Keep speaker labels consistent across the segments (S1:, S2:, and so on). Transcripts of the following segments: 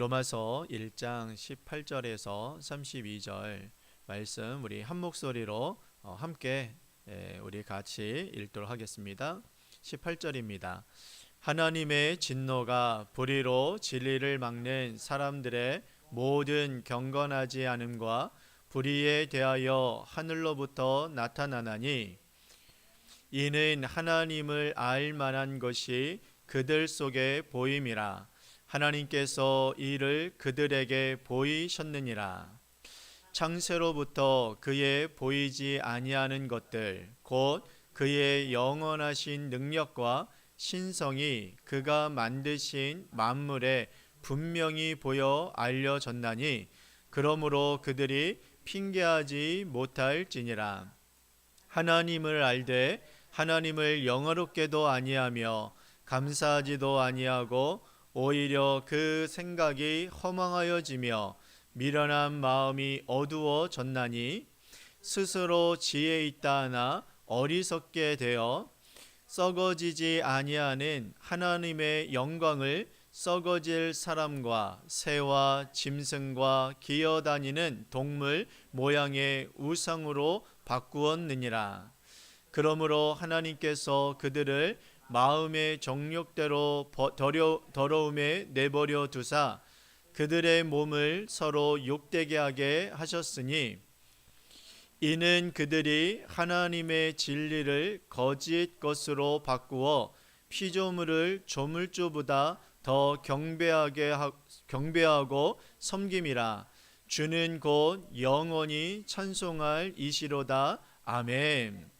S1: 로마서 1장 18절에서 32절 말씀 우리 한 목소리로 함께 우리 같이 읽도록 하겠습니다. 18절입니다. 하나님의 진노가 불의로 진리를 막는 사람들의 모든 경건하지 않음과 불의에 대하여 하늘로부터 나타나나니 이는 하나님을 알 만한 것이 그들 속에 보임이라. 하나님께서 이를 그들에게 보이셨느니라. 창세로부터 그의 보이지 아니하는 것들 곧 그의 영원하신 능력과 신성이 그가 만드신 만물에 분명히 보여 알려졌나니 그러므로 그들이 핑계하지 못할지니라. 하나님을 알되 하나님을 영화롭게도 아니하며 감사하지도 아니하고 오히려 그 생각이 허망하여지며 미련한 마음이 어두워졌나니 스스로 지혜 있다 하나 어리석게 되어 썩어지지 아니하는 하나님의 영광을 썩어질 사람과 새와 짐승과 기어다니는 동물 모양의 우상으로 바꾸었느니라. 그러므로 하나님께서 그들을 마음의 정욕대로 더러움에 내버려 두사 그들의 몸을 서로 욕되게 하게 하셨으니 이는 그들이 하나님의 진리를 거짓 것으로 바꾸어 피조물을 조물주보다 더 경배하고 섬김이라. 주는 곧 영원히 찬송할 이시로다. 아멘.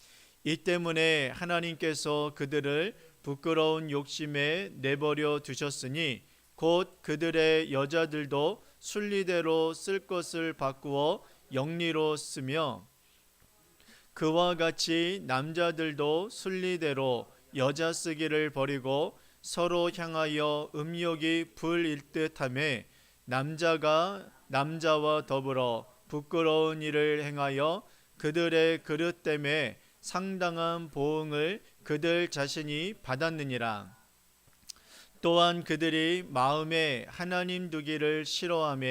S1: 이 때문에 하나님께서 그들을 부끄러운 욕심에 내버려 두셨으니 곧 그들의 여자들도 순리대로 쓸 것을 바꾸어 영리로 쓰며 그와 같이 남자들도 순리대로 여자 쓰기를 버리고 서로 향하여 음욕이 불일 듯하며 남자가 남자와 더불어 부끄러운 일을 행하여 그들의 그릇 때문에 상당한 보응을 그들 자신이 받았느니라. 또한 그들이 마음에 하나님 두기를 싫어하며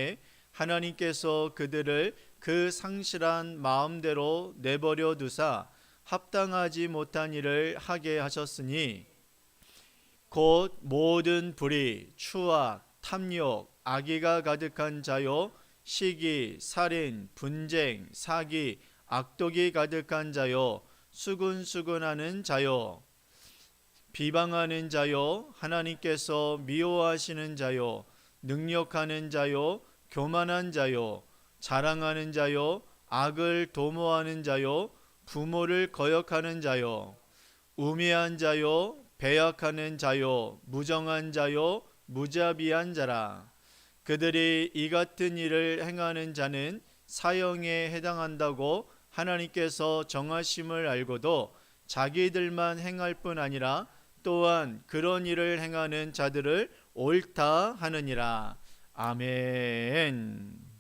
S1: 하나님께서 그들을 그 상실한 마음대로 내버려 두사 합당하지 못한 일을 하게 하셨으니 곧 모든 불의, 추악, 탐욕, 악의가 가득한 자요 시기, 살인, 분쟁, 사기, 악독이 가득한 자요 수근수근하는 자요 비방하는 자요 하나님께서 미워하시는 자요 능력하는 자요 교만한 자요 자랑하는 자요 악을 도모하는 자요 부모를 거역하는 자요 우매한 자요 배역하는 자요 무정한 자요 무자비한 자라. 그들이 이 같은 일을 행하는 자는 사형에 해당한다고 하나님께서 정하심을 알고도 자기들만 행할 뿐 아니라 또한 그런 일을 행하는 자들을 옳다 하느니라. 아멘.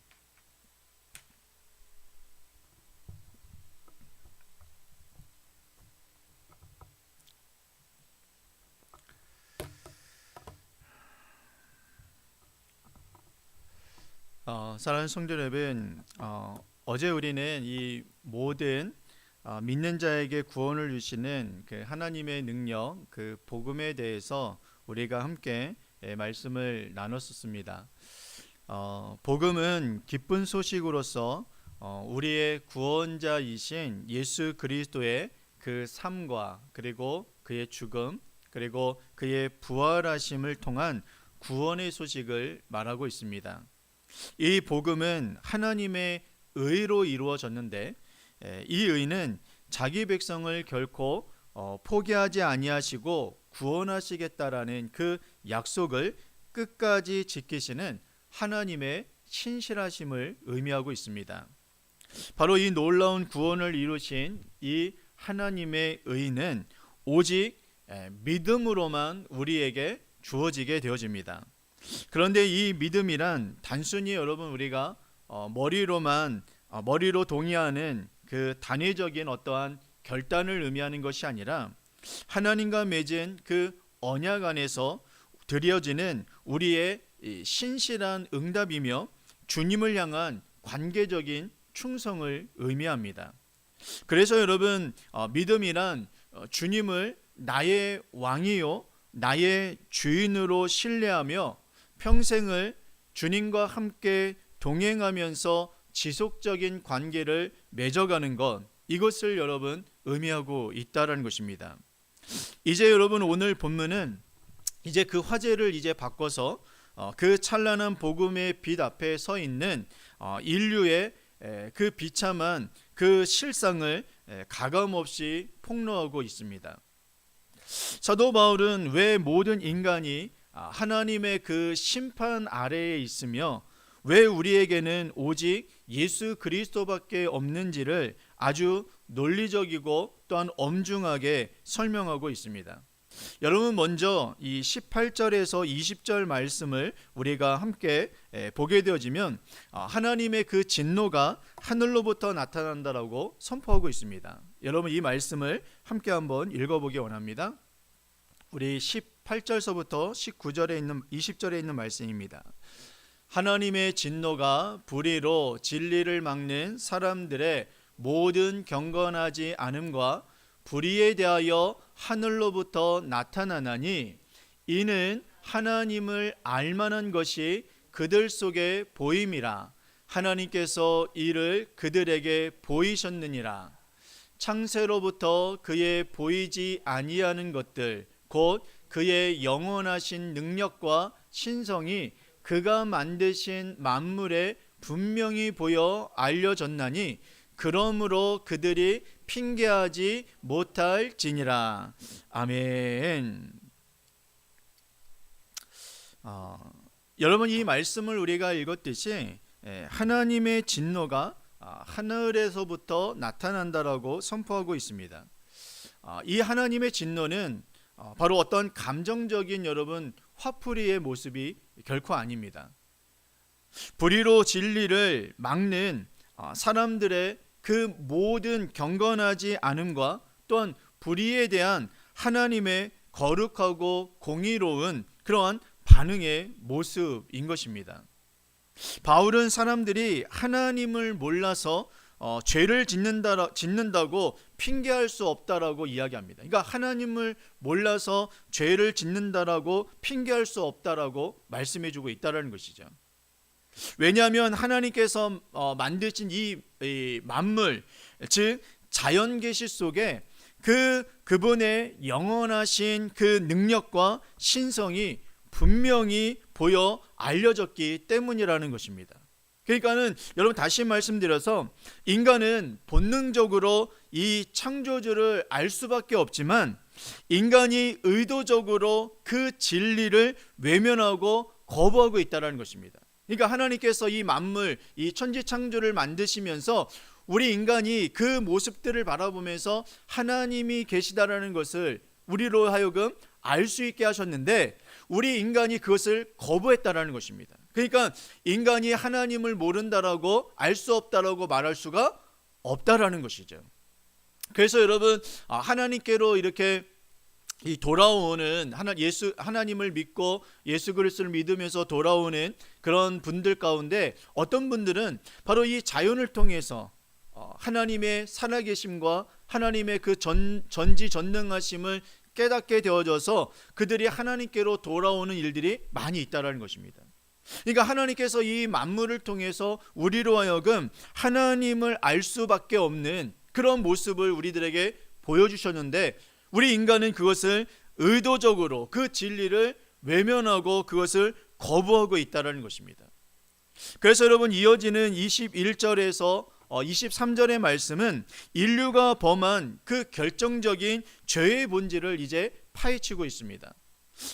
S1: 사랑하는 성도 여러분, 어제 우리는 이 모든 믿는 자에게 구원을 주시는 그 하나님의 능력, 그 복음에 대해서 우리가 함께 말씀을 나눴었습니다. 복음은 기쁜 소식으로서 우리의 구원자이신 예수 그리스도의 그 삶과 그리고 그의 죽음 그리고 그의 부활하심을 통한 구원의 소식을 말하고 있습니다. 이 복음은 하나님의 의로 이루어졌는데 이 의는 자기 백성을 결코 포기하지 아니하시고 구원하시겠다라는 그 약속을 끝까지 지키시는 하나님의 신실하심을 의미하고 있습니다. 바로 이 놀라운 구원을 이루신 이 하나님의 의는 오직 믿음으로만 우리에게 주어지게 되어집니다. 그런데 이 믿음이란 단순히 여러분 우리가 머리로 동의하는 그 단회적인 어떠한 결단을 의미하는 것이 아니라 하나님과 맺은 그 언약 안에서 드려지는 우리의 이 신실한 응답이며 주님을 향한 관계적인 충성을 의미합니다. 그래서 여러분, 믿음이란 주님을 나의 왕이요 나의 주인으로 신뢰하며 평생을 주님과 함께 동행하면서 지속적인 관계를 맺어가는 것, 이것을 여러분 의미하고 있다라는 것입니다. 이제 여러분, 오늘 본문은 이제 그 화제를 이제 바꿔서 그 찬란한 복음의 빛 앞에 서 있는 인류의 그 비참한 그 실상을 가감없이 폭로하고 있습니다. 사도 바울은 왜 모든 인간이 하나님의 그 심판 아래에 있으며 왜 우리에게는 오직 예수 그리스도밖에 없는지를 아주 논리적이고 또한 엄중하게 설명하고 있습니다. 여러분, 먼저 이 18절에서 20절 말씀을 우리가 함께 보게 되어지면 하나님의 그 진노가 하늘로부터 나타난다라고 선포하고 있습니다. 여러분, 이 말씀을 함께 한번 읽어보기 원합니다. 우리 18절서부터 19절에 있는 20절에 있는 말씀입니다. 하나님의 진노가 불의로 진리를 막는 사람들의 모든 경건하지 않음과 불의에 대하여 하늘로부터 나타나나니 이는 하나님을 알만한 것이 그들 속에 보임이라. 하나님께서 이를 그들에게 보이셨느니라. 창세로부터 그의 보이지 아니하는 것들 곧 그의 영원하신 능력과 신성이 그가 만드신 만물에 분명히 보여 알려졌나니 그러므로 그들이 핑계하지 못할지니라. 아멘. 여러분, 이 말씀을 우리가 읽었듯이 하나님의 진노가 하늘에서부터 나타난다라고 선포하고 있습니다. 이 하나님의 진노는 바로 어떤 감정적인 여러분 화풀이의 모습이 결코 아닙니다. 불의로 진리를 막는 사람들의 그 모든 경건하지 않음과 또한 불의에 대한 하나님의 거룩하고 공의로운 그러한 반응의 모습인 것입니다. 바울은 사람들이 하나님을 몰라서 죄를 짓는다고 핑계할 수 없다라고 이야기합니다. 그러니까 하나님을 몰라서 죄를 짓는다라고 핑계할 수 없다라고 말씀해주고 있다는 것이죠. 왜냐하면 하나님께서 만드신 이 만물, 즉 자연 계시 속에 그분의 영원하신 그 능력과 신성이 분명히 보여 알려졌기 때문이라는 것입니다. 그러니까는 여러분, 다시 말씀드려서 인간은 본능적으로 이 창조주를 알 수밖에 없지만 인간이 의도적으로 그 진리를 외면하고 거부하고 있다는 것입니다. 그러니까 하나님께서 이 만물, 이 천지창조를 만드시면서 우리 인간이 그 모습들을 바라보면서 하나님이 계시다라는 것을 우리로 하여금 알 수 있게 하셨는데 우리 인간이 그것을 거부했다라는 것입니다. 그러니까 인간이 하나님을 모른다라고 알 수 없다라고 말할 수가 없다라는 것이죠. 그래서 여러분, 하나님께로 이렇게 이 돌아오는 하나님을 믿고 예수 그리스도를 믿으면서 돌아오는 그런 분들 가운데 어떤 분들은 바로 이 자연을 통해서 하나님의 살아계심과 하나님의 그 전지전능하심을 깨닫게 되어져서 그들이 하나님께로 돌아오는 일들이 많이 있다라는 것입니다. 그러니까 하나님께서 이 만물을 통해서 우리로 하여금 하나님을 알 수밖에 없는 그런 모습을 우리들에게 보여주셨는데 우리 인간은 그것을 의도적으로 그 진리를 외면하고 그것을 거부하고 있다는 것입니다. 그래서 여러분, 이어지는 21절에서 23절의 말씀은 인류가 범한 그 결정적인 죄의 본질을 이제 파헤치고 있습니다.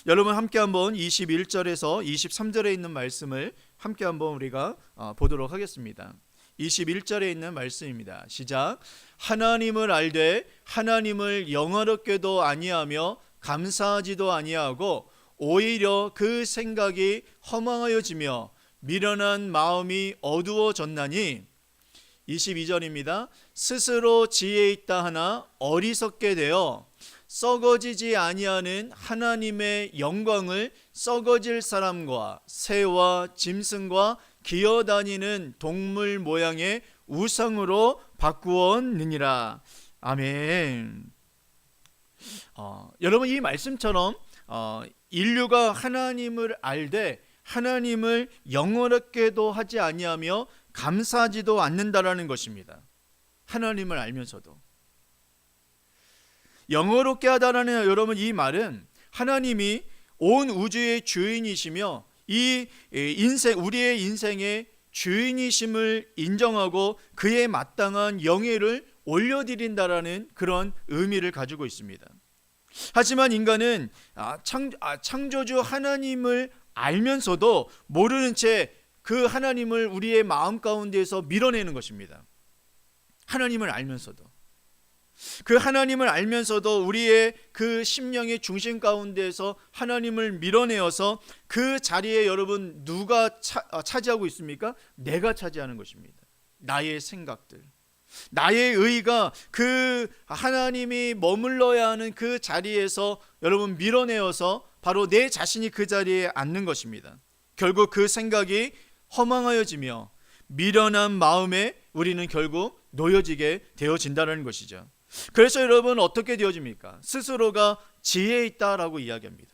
S1: 여러분, 함께 한번 21절에서 23절에 있는 말씀을 함께 한번 우리가 보도록 하겠습니다. 21절에 있는 말씀입니다. 시작. 하나님을 알되 하나님을 영화롭게도 아니하며 감사하지도 아니하고 오히려 그 생각이 허망하여지며 미련한 마음이 어두워졌나니 22절입니다. 스스로 지혜 있다 하나 어리석게 되어 썩어지지 아니하는 하나님의 영광을 썩어질 사람과 새와 짐승과 기어다니는 동물 모양의 우상으로 바꾸었느니라. 아멘. 여러분, 이 말씀처럼 인류가 하나님을 알되 하나님을 영원하게도 하지 아니하며 감사하지도 않는다라는 것입니다. 하나님을 알면서도 영어롭게 하다라는, 여러분, 이 말은 하나님이 온 우주의 주인이시며 이 인생, 우리의 인생의 주인이심을 인정하고 그에 마땅한 영예를 올려드린다라는 그런 의미를 가지고 있습니다. 하지만 인간은 창조주 하나님을 알면서도 모르는 채 그 하나님을 우리의 마음 가운데에서 밀어내는 것입니다. 하나님을 알면서도, 그 하나님을 알면서도 우리의 그 심령의 중심 가운데에서 하나님을 밀어내어서 그 자리에, 여러분, 누가 차지하고 있습니까? 내가 차지하는 것입니다. 나의 생각들, 나의 의가 그 하나님이 머물러야 하는 그 자리에서, 여러분, 밀어내어서 바로 내 자신이 그 자리에 앉는 것입니다. 결국 그 생각이 허망하여지며 미련한 마음에 우리는 결국 놓여지게 되어진다는 것이죠. 그래서 여러분, 어떻게 되어집니까? 스스로가 지혜 있다라고 이야기합니다.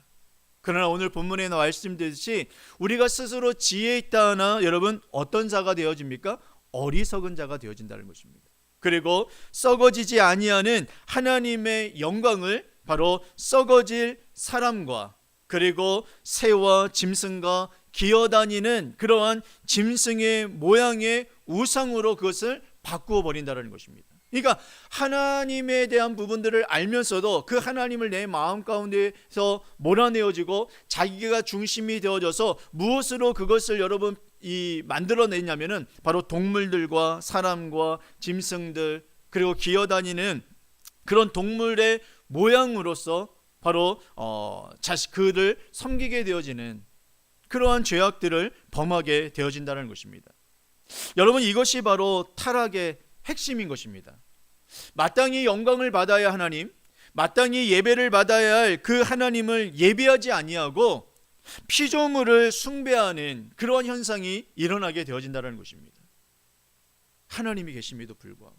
S1: 그러나 오늘 본문에 말씀드렸듯이 우리가 스스로 지혜 있다 하나, 여러분, 어떤 자가 되어집니까? 어리석은 자가 되어진다는 것입니다. 그리고 썩어지지 아니하는 하나님의 영광을 바로 썩어질 사람과, 그리고 새와 짐승과 기어다니는 그러한 짐승의 모양의 우상으로 그것을 바꾸어 버린다는 것입니다. 그러니까 하나님에 대한 부분들을 알면서도 그 하나님을 내 마음 가운데서 몰아내어지고 자기가 중심이 되어져서 무엇으로 그것을, 여러분, 만들어냈냐면은 바로 동물들과 사람과 짐승들, 그리고 기어다니는 그런 동물의 모양으로서 바로 그를 섬기게 되어지는 그러한 죄악들을 범하게 되어진다는 것입니다. 여러분, 이것이 바로 타락의 핵심인 것입니다. 마땅히 영광을 받아야 하나님, 마땅히 예배를 받아야 할 그 하나님을 예배하지 아니하고 피조물을 숭배하는 그런 현상이 일어나게 되어진다는 것입니다. 하나님이 계심에도 불구하고.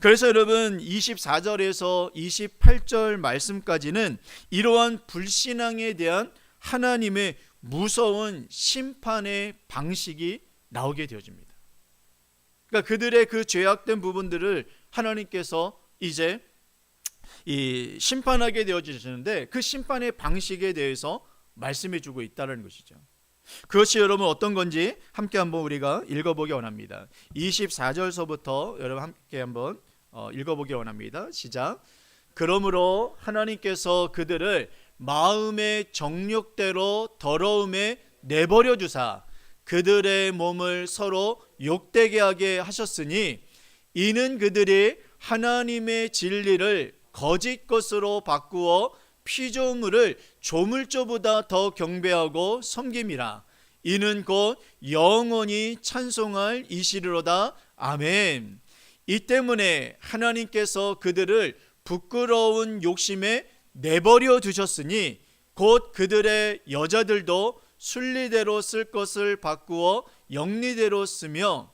S1: 그래서 여러분, 24절에서 28절 말씀까지는 이러한 불신앙에 대한 하나님의 무서운 심판의 방식이 나오게 되어집니다. 그러니까 그들의 그 죄악된 부분들을 하나님께서 이제 심판하게 되어지시는데, 그 심판의 방식에 대해서 말씀해 주고 있다는 것이죠. 그것이 여러분 어떤 건지 함께 한번 우리가 읽어보기 원합니다. 24절서부터 여러분 함께 한번 읽어보기 원합니다. 시작. 그러므로 하나님께서 그들을 마음의 정욕대로 더러움에 내버려 주사 그들의 몸을 서로 욕되게 하게 하셨으니, 이는 그들이 하나님의 진리를 거짓 것으로 바꾸어 피조물을 조물조보다 더 경배하고 섬김이라. 이는 곧 영원히 찬송할 이시리로다. 아멘. 이 때문에 하나님께서 그들을 부끄러운 욕심에 내버려 두셨으니 곧 그들의 여자들도 순리대로 쓸 것을 바꾸어 영리대로 쓰며,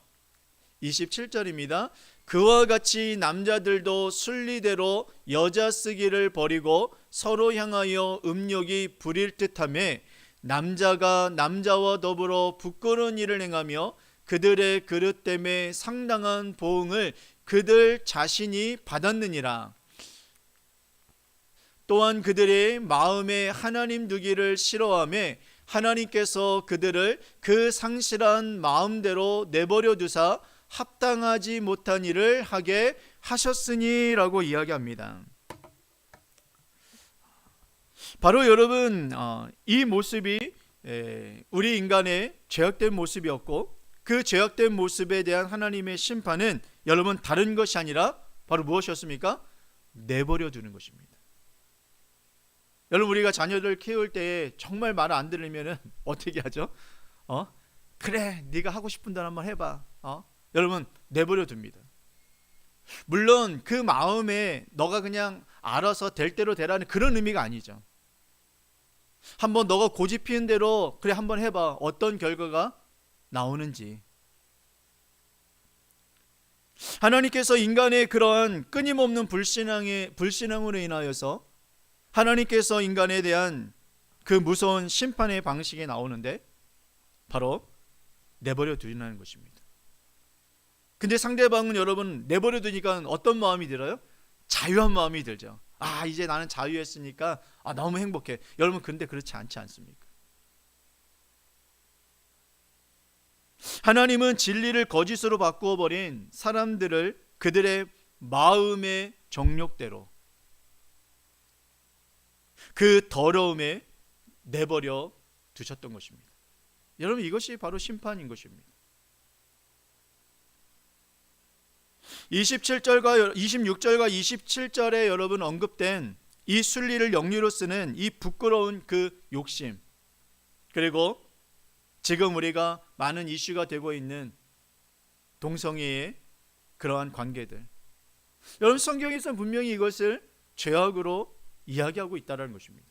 S1: 27절입니다. 그와 같이 남자들도 순리대로 여자 쓰기를 버리고 서로 향하여 음욕이 부릴 듯하며, 남자가 남자와 더불어 부끄러운 일을 행하며 그들의 그릇 때문에 상당한 보응을 그들 자신이 받았느니라. 또한 그들의 마음에 하나님 두기를 싫어하며 하나님께서 그들을 그 상실한 마음대로 내버려 두사 합당하지 못한 일을 하게 하셨으니 라고 이야기합니다. 바로 여러분, 이 모습이 우리 인간의 죄악된 모습이었고, 그 죄악된 모습에 대한 하나님의 심판은 여러분 다른 것이 아니라 바로 무엇이었습니까? 내버려 두는 것입니다. 여러분, 우리가 자녀를 키울 때 정말 말 안 들으면 어떻게 하죠? 그래, 네가 하고 싶은 대로 한번 해봐. 여러분, 내버려 둡니다. 물론 그 마음에 너가 그냥 알아서 될 대로 되라는 그런 의미가 아니죠. 한번 너가 고집 피운 대로 그래 한번 해봐. 어떤 결과가 나오는지. 하나님께서 인간의 그러한 끊임없는 불신앙으로 인하여서 하나님께서 인간에 대한 그 무서운 심판의 방식이 나오는데 바로 내버려 두라는 것입니다. 근데 상대방은 여러분 내버려 두니까 어떤 마음이 들어요? 자유한 마음이 들죠. 아, 이제 나는 자유했으니까 너무 행복해. 여러분 근데 그렇지 않지 않습니까? 하나님은 진리를 거짓으로 바꾸어 버린 사람들을 그들의 마음의 정욕대로 그 더러움에 내버려 두셨던 것입니다. 여러분 이것이 바로 심판인 것입니다. 26절과 27절에 여러분 언급된 이 순리를 영리로 쓰는 이 부끄러운 그 욕심, 그리고 지금 우리가 많은 이슈가 되고 있는 동성애의 그러한 관계들, 여러분 성경에서 분명히 이것을 죄악으로 이야기하고 있다는 것입니다.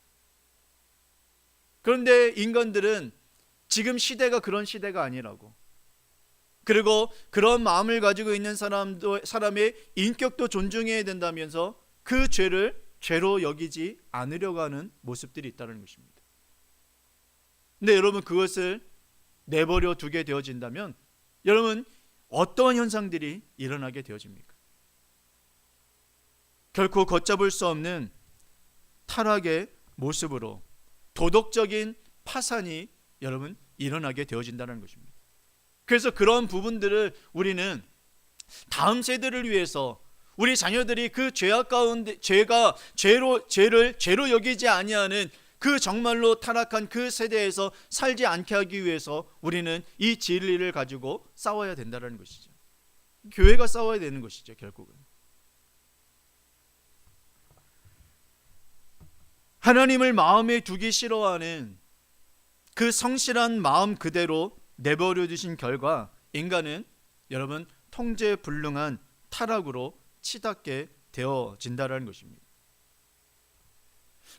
S1: 그런데 인간들은 지금 시대가 그런 시대가 아니라고, 그리고 그런 마음을 가지고 있는 사람의 인격도 존중해야 된다면서 그 죄를 죄로 여기지 않으려고 하는 모습들이 있다는 것입니다. 근데 여러분 그것을 내버려 두게 되어진다면 여러분 어떠한 현상들이 일어나게 되어집니까? 결코 걷잡을 수 없는 타락의 모습으로 도덕적인 파산이 여러분 일어나게 되어진다는 것입니다. 그래서 그런 부분들을 우리는 다음 세대를 위해서 우리 자녀들이 그 죄악 가운데 죄를 죄로 여기지 아니하는 그 정말로 타락한 그 세대에서 살지 않게 하기 위해서 우리는 이 진리를 가지고 싸워야 된다는 것이죠. 교회가 싸워야 되는 것이죠. 결국은 하나님을 마음에 두기 싫어하는 그 성실한 마음 그대로 내버려 두신 결과 인간은 여러분 통제불능한 타락으로 치닫게 되어진다는 것입니다.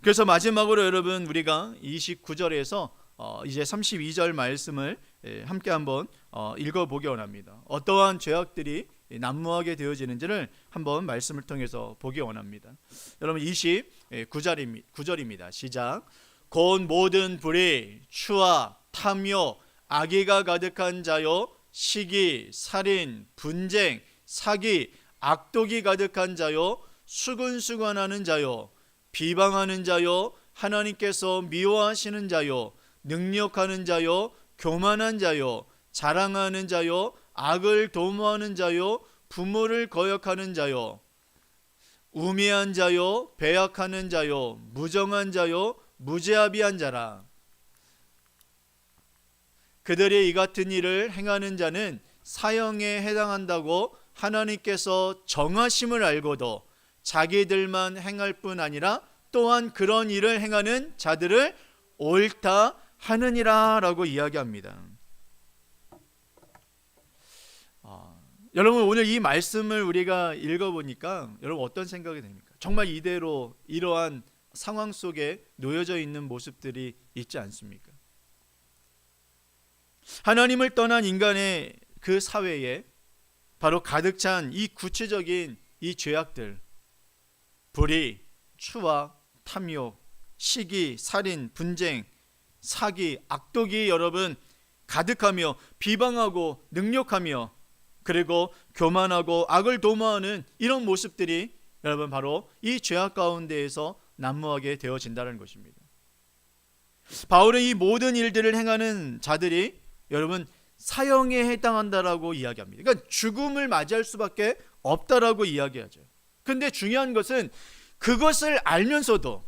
S1: 그래서 마지막으로 여러분 우리가 29절에서 이제 32절 말씀을 함께 한번 읽어보기 원합니다. 어떠한 죄악들이 난무하게 되어지는지를 한번 말씀을 통해서 보기 원합니다. 여러분 29절입니다. 시작. 곧 모든 불의, 추악, 탐욕, 악의가 가득한 자요, 시기, 살인, 분쟁, 사기, 악독이 가득한 자요, 수근수근하는 자요, 비방하는 자요, 하나님께서 미워하시는 자요, 능력하는 자요, 교만한 자요, 자랑하는 자요, 악을 도모하는 자요, 부모를 거역하는 자요, 우매한 자요, 배약하는 자요, 무정한 자요, 무죄아비한 자라. 그들이 이 같은 일을 행하는 자는 사형에 해당한다고 하나님께서 정하심을 알고도 자기들만 행할 뿐 아니라 또한 그런 일을 행하는 자들을 옳다 하느니라 라고 이야기합니다. 여러분 오늘 이 말씀을 우리가 읽어보니까 여러분 어떤 생각이 됩니까? 정말 이대로 이러한 상황 속에 놓여져 있는 모습들이 있지 않습니까? 하나님을 떠난 인간의 그 사회에 바로 가득 찬 이 구체적인 이 죄악들, 불의, 추악, 탐욕, 시기, 살인, 분쟁, 사기, 악독이 여러분 가득하며 비방하고 능욕하며 그리고 교만하고 악을 도모하는 이런 모습들이 여러분 바로 이 죄악 가운데에서 난무하게 되어진다는 것입니다. 바울은 이 모든 일들을 행하는 자들이 여러분 사형에 해당한다라고 이야기합니다. 그러니까 죽음을 맞이할 수밖에 없다라고 이야기하죠. 근데 중요한 것은 그것을 알면서도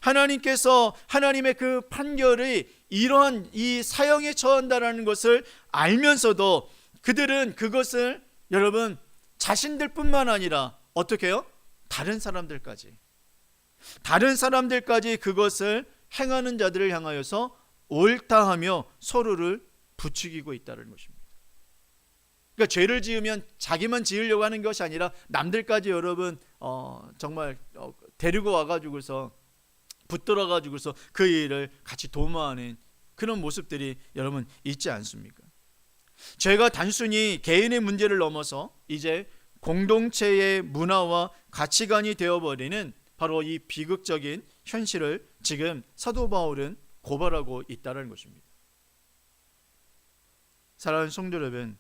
S1: 하나님께서 하나님의 그 판결이 이러한 이 사형에 처한다라는 것을 알면서도 그들은 그것을 여러분 자신들뿐만 아니라 어떻게 해요? 다른 사람들까지 그것을 행하는 자들을 향하여서 옳다 하며 서로를 부추기고 있다는 것입니다. 그러니까 죄를 지으면 자기만 지으려고 하는 것이 아니라 남들까지 여러분 정말 데리고 와가지고서 붙들어가지고서 그 일을 같이 도모하는 그런 모습들이 여러분 있지 않습니까? 죄가 단순히 개인의 문제를 넘어서 이제 공동체의 문화와 가치관이 되어버리는 바로 이 비극적인 현실을 지금 사도 바울은 고발하고 있다는 것입니다. 사랑하는 성도 여러분,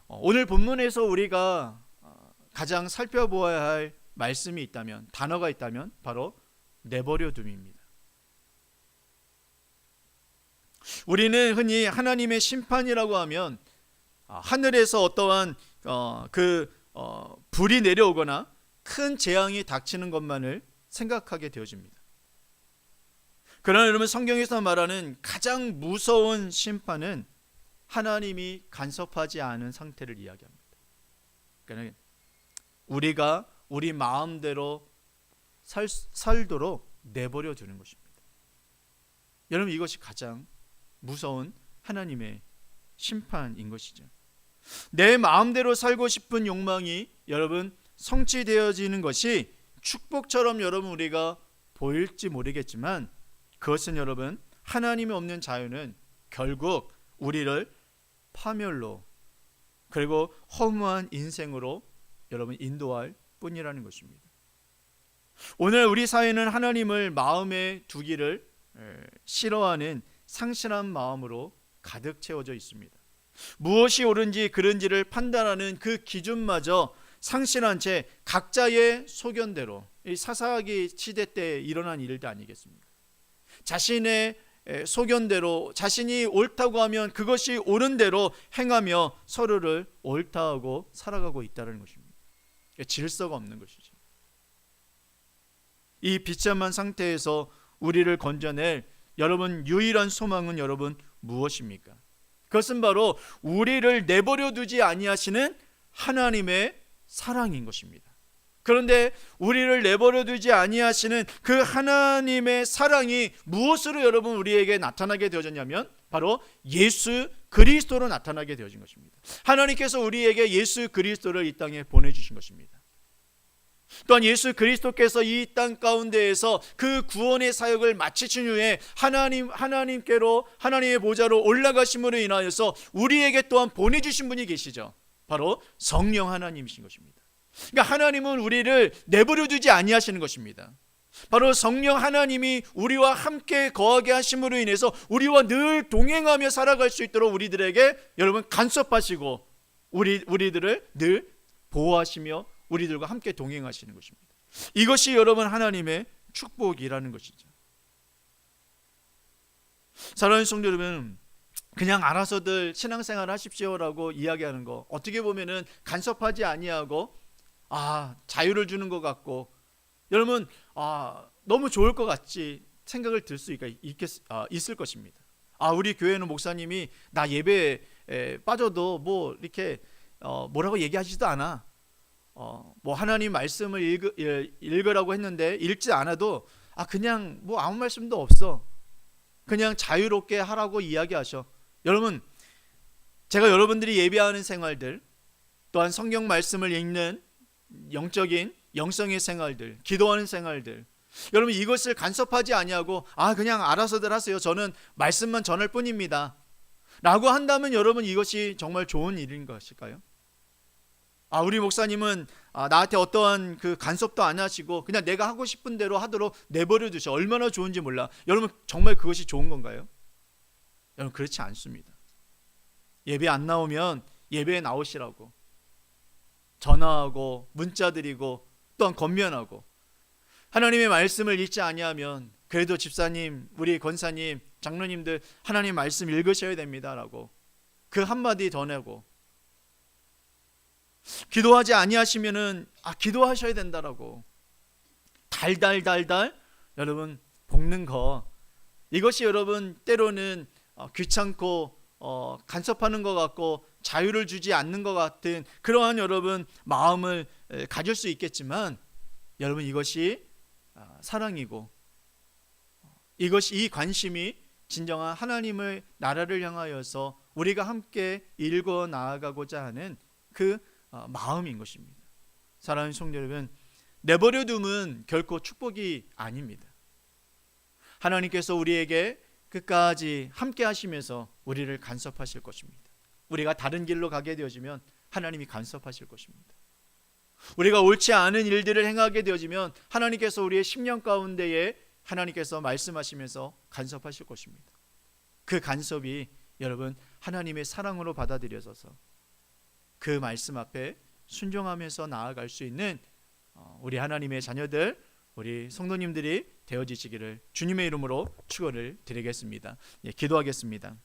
S1: 오늘 본문에서 우리가 가장 살펴보아야 할 말씀이 있다면, 단어가 있다면 바로 내버려둠입니다. 우리는 흔히 하나님의 심판이라고 하면 하늘에서 어떠한 불이 내려오거나 큰 재앙이 닥치는 것만을 생각하게 되어집니다. 그러나 여러분, 성경에서 말하는 가장 무서운 심판은 하나님이 간섭하지 않은 상태를 이야기합니다. 그러니까 우리가 우리 마음대로 살도록 내버려 두는 것입니다. 여러분, 이것이 가장 무서운 하나님의 심판인 것이죠. 내 마음대로 살고 싶은 욕망이 여러분 성취되어지는 것이 축복처럼 여러분 우리가 보일지 모르겠지만, 그것은 여러분 하나님이 없는 자유는 결국 우리를 파멸로, 그리고 허무한 인생으로 여러분 인도할 뿐이라는 것입니다. 오늘 우리 사회는 하나님을 마음에 두기를 싫어하는 상실한 마음으로 가득 채워져 있습니다. 무엇이 옳은지 그른지를 판단하는 그 기준마저 상실한 채 각자의 소견대로, 이 사사기 시대 때 일어난 일도 아니겠습니까? 자신의 소견대로 자신이 옳다고 하면 그것이 옳은 대로 행하며 서로를 옳다하고 살아가고 있다는 것입니다. 질서가 없는 것이죠. 이 비참한 상태에서 우리를 건져낼 여러분 유일한 소망은 여러분 무엇입니까? 그것은 바로 우리를 내버려 두지 아니하시는 하나님의 사랑인 것입니다. 그런데 우리를 내버려 두지 아니하시는 그 하나님의 사랑이 무엇으로 여러분 우리에게 나타나게 되어졌냐면 바로 예수 그리스도로 나타나게 되어진 것입니다. 하나님께서 우리에게 예수 그리스도를 이 땅에 보내주신 것입니다. 또한 예수 그리스도께서 이 땅 가운데에서 그 구원의 사역을 마치신 후에 하나님께로, 하나님의 보좌로 올라가심으로 인하여서 우리에게 또한 보내주신 분이 계시죠. 바로 성령 하나님이신 것입니다. 그러니까 하나님은 우리를 내버려 두지 아니하시는 것입니다. 바로 성령 하나님이 우리와 함께 거하게 하심으로 인해서 우리와 늘 동행하며 살아갈 수 있도록 우리들에게 여러분 간섭하시고 우리들을 늘 보호하시며 우리들과 함께 동행하시는 것입니다. 이것이 여러분 하나님의 축복이라는 것이죠. 사랑하는 성도 여러분, 그냥 알아서들 신앙생활 하십시오라고 이야기하는 거 어떻게 보면은 간섭하지 아니하고 자유를 주는 것 같고 여러분 너무 좋을 것 같지 생각을 들 수 있을 것입니다. 우리 교회는 목사님이 나 예배에 빠져도 뭐 이렇게 뭐라고 얘기하지도 않아. 뭐 하나님 말씀을 읽으라고 했는데 읽지 않아도 그냥 뭐 아무 말씀도 없어. 그냥 자유롭게 하라고 이야기하셔. 여러분, 제가 여러분들이 예배하는 생활들, 또한 성경 말씀을 읽는 영적인 영성의 생활들, 기도하는 생활들, 여러분 이것을 간섭하지 아니하고 그냥 알아서들 하세요. 저는 말씀만 전할 뿐입니다 라고 한다면 여러분 이것이 정말 좋은 일인 것일까요? 우리 목사님은 나한테 어떠한 그 간섭도 안 하시고 그냥 내가 하고 싶은 대로 하도록 내버려 두셔. 얼마나 좋은지 몰라. 여러분 정말 그것이 좋은 건가요? 여러분 그렇지 않습니다. 예배 안 나오면 예배에 나오시라고 전화하고 문자 드리고 또한 권면하고, 하나님의 말씀을 읽지 아니하면 그래도 집사님, 우리 권사님, 장로님들 하나님 말씀 읽으셔야 됩니다라고 그 한마디 더 내고, 기도하지 아니하시면은 기도하셔야 된다라고 달달달달 여러분 볶는 거, 이것이 여러분 때로는 귀찮고 간섭하는 것 같고 자유를 주지 않는 것 같은 그러한 여러분 마음을 가질 수 있겠지만, 여러분 이것이 사랑이고 이 관심이 진정한 하나님의 나라를 향하여서 우리가 함께 일궈 나아가고자 하는 그 마음인 것입니다. 사랑하는 성도 여러분, 내버려 둠은 결코 축복이 아닙니다. 하나님께서 우리에게 끝까지 함께 하시면서 우리를 간섭하실 것입니다. 우리가 다른 길로 가게 되어지면 하나님이 간섭하실 것입니다. 우리가 옳지 않은 일들을 행하게 되어지면 하나님께서 우리의 심령 가운데에 하나님께서 말씀하시면서 간섭하실 것입니다. 그 간섭이 여러분 하나님의 사랑으로 받아들여져서 그 말씀 앞에 순종하면서 나아갈 수 있는 우리 하나님의 자녀들, 우리 성도님들이 되어지시기를 주님의 이름으로 축원을 드리겠습니다. 기도하겠습니다.